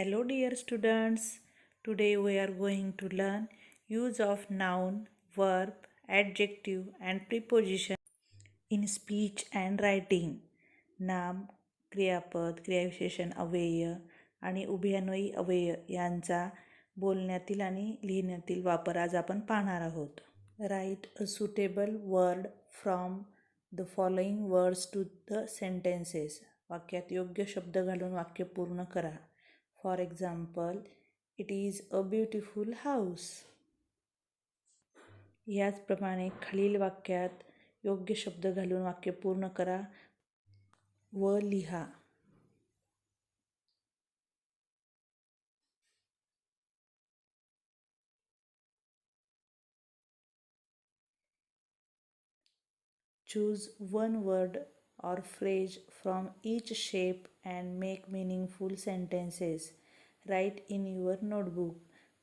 Hello dear students. Today we are going to learn use of noun, verb, adjective and preposition in speech and writing. नाम, क्रियापद, क्रियाविशेषण, अव्यय आणि उभयन्वयी अव्यय यांचा बोलण्यातील आणि लिहिण्यातील वापर आज आपण पाहणार आहोत. Write a suitable word from the following words to the sentences. वाक्यात योग्य शब्द घालून वाक्य पूर्ण करा. For example, it is a beautiful house. याचप्रमाणे खालील वाक्यात योग्य शब्द घालून वाक्य पूर्ण करा व लिहा. Choose one word or phrase from each shape and make meaningful sentences. Write in your notebook.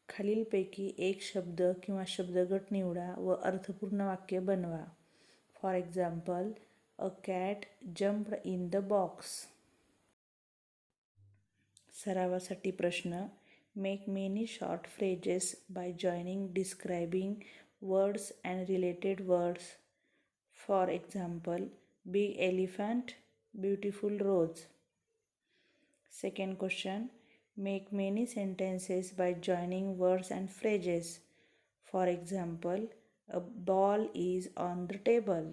खालीलपैकी एक शब्द किंवा शब्दगट निवडा व अर्थपूर्ण वाक्य बनवा. For example, a cat jumped in the box. सरावासाठी प्रश्न. Make many short phrases bye joining describing words and related words. For example, big elephant, beautiful rose. Second question, make many sentences by joining words and phrases. For example, a ball is on the table.